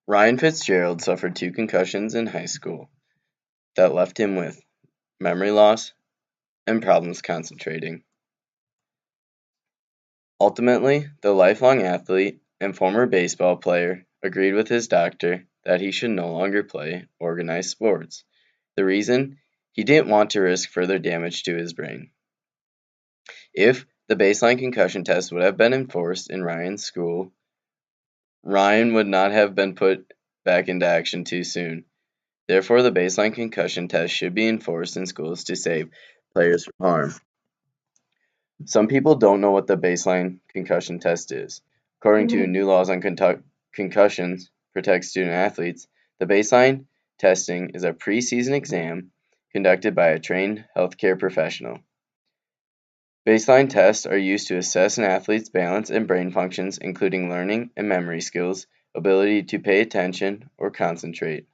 Ryan Fitzgerald suffered 2 concussions in high school that left him with memory loss and problems concentrating. Ultimately, the lifelong athlete and former baseball player agreed with his doctor that he should no longer play organized sports. The reason? He didn't want to risk further damage to his brain. If the baseline concussion test would have been enforced in Ryan's school, Ryan would not have been put back into action too soon. Therefore, the baseline concussion test should be enforced in schools to save players from harm. Some people don't know what the baseline concussion test is. According to new laws on concussions protect student athletes, the baseline testing is a preseason exam conducted by a trained healthcare professional. Baseline tests are used to assess an athlete's balance and brain functions, including learning and memory skills, ability to pay attention or concentrate.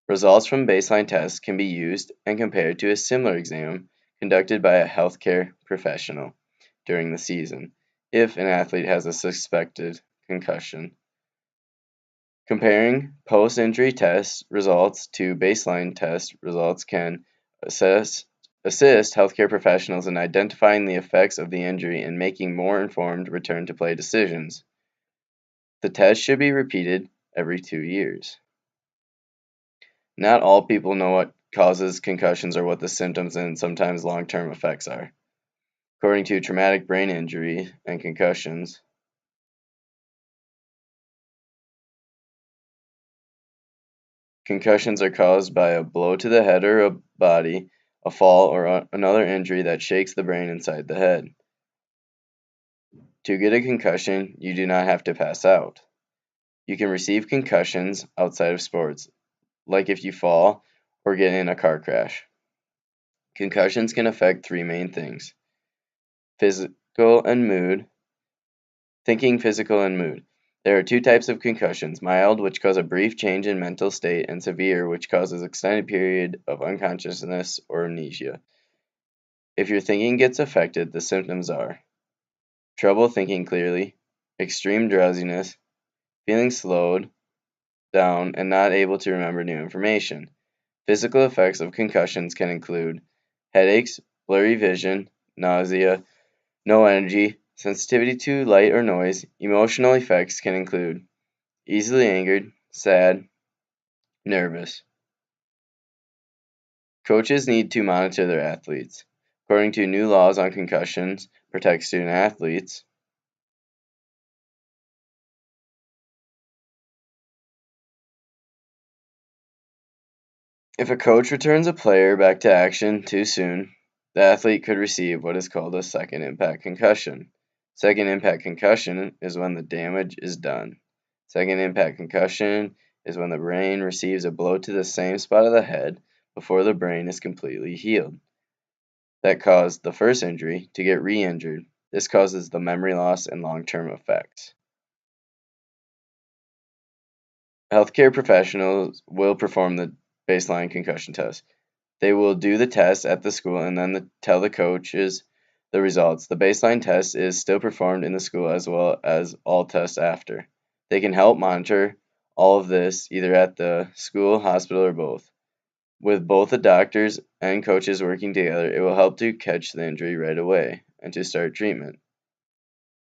Results from baseline tests can be used and compared to a similar exam conducted by a healthcare professional during the season if an athlete has a suspected concussion. Comparing post-injury test results to baseline test results can assist healthcare professionals in identifying the effects of the injury and making more informed return to play decisions. The test should be repeated every 2 years. Not all people know what causes concussions or what the symptoms and sometimes long-term effects are. According to traumatic brain injury and concussions, concussions are caused by a blow to the head or a body, a fall, or another injury that shakes the brain inside the head. To get a concussion, you do not have to pass out. You can receive concussions outside of sports, like if you fall or get in a car crash. Concussions can affect 3 main things: physical and mood. Thinking, physical, and mood. There are 2 types of concussions: mild, which cause a brief change in mental state, and severe, which causes extended period of unconsciousness or amnesia. If your thinking gets affected, the symptoms are trouble thinking clearly, extreme drowsiness, feeling slowed down, and not able to remember new information. Physical effects of concussions can include headaches, blurry vision, nausea, no energy, sensitivity to light or noise. Emotional effects can include easily angered, sad, nervous. Coaches need to monitor their athletes. According to new laws on concussions protect student athletes, if a coach returns a player back to action too soon, the athlete could receive what is called a second impact concussion. Second impact concussion is when the damage is done. Second impact concussion is when the brain receives a blow to the same spot of the head before the brain is completely healed. That caused the first injury to get re-injured. This causes the memory loss and long-term effects. Healthcare professionals will perform the baseline concussion test. They will do the test at the school and then tell the coaches the results. The baseline test is still performed in the school as well as all tests after. They can help monitor all of this either at the school, hospital, or both. With both the doctors and coaches working together, it will help to catch the injury right away and to start treatment.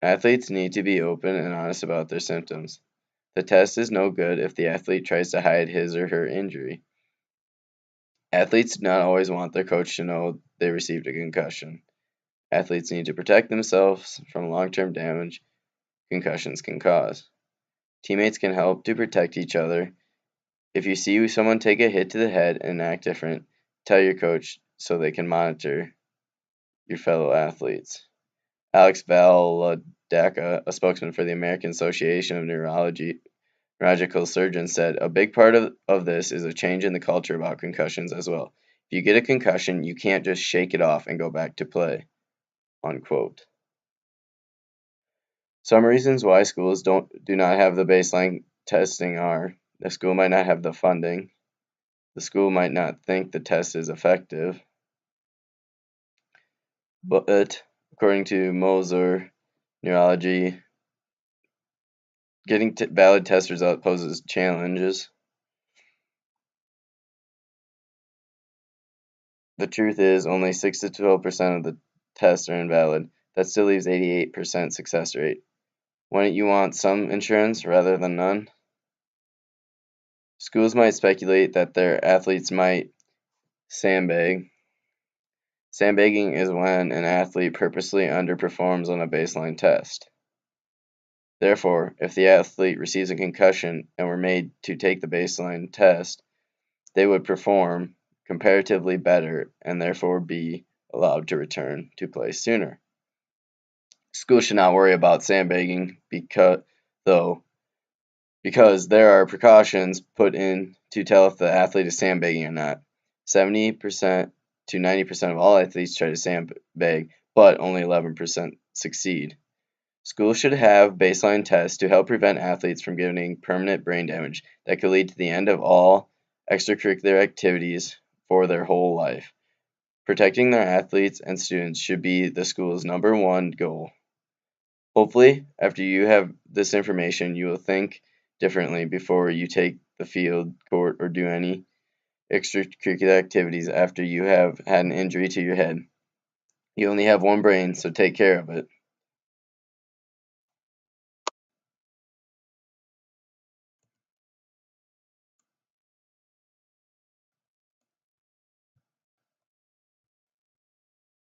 Athletes need to be open and honest about their symptoms. The test is no good if the athlete tries to hide his or her injury. Athletes do not always want their coach to know they received a concussion. Athletes need to protect themselves from long-term damage concussions can cause. Teammates can help to protect each other. If you see someone take a hit to the head and act different, tell your coach so they can monitor your fellow athletes. Alex Valadeka, a spokesman for the American Association of Neurological Surgeons, said, "A big part of this is a change in the culture about concussions as well. If you get a concussion, you can't just shake it off and go back to play." Unquote. Some reasons why schools do not have the baseline testing are: the school might not have the funding, the school might not think the test is effective, but according to Moser, neurology Getting valid test results poses challenges. The truth is, only 6 to 12% of the tests are invalid. That still leaves 88% success rate. Wouldn't you want some insurance rather than none? Schools might speculate that their athletes might sandbag. Sandbagging is when an athlete purposely underperforms on a baseline test. Therefore, if the athlete receives a concussion and were made to take the baseline test, they would perform comparatively better and therefore be allowed to return to play sooner. Schools should not worry about sandbagging because there are precautions put in to tell if the athlete is sandbagging or not. 70% to 90% of all athletes try to sandbag, but only 11% succeed. Schools should have baseline tests to help prevent athletes from getting permanent brain damage that could lead to the end of all extracurricular activities for their whole life. Protecting their athletes and students should be the school's #1 goal. Hopefully, after you have this information, you will think differently before you take the field, court, or do any extracurricular activities after you have had an injury to your head. You only have one brain, so take care of it.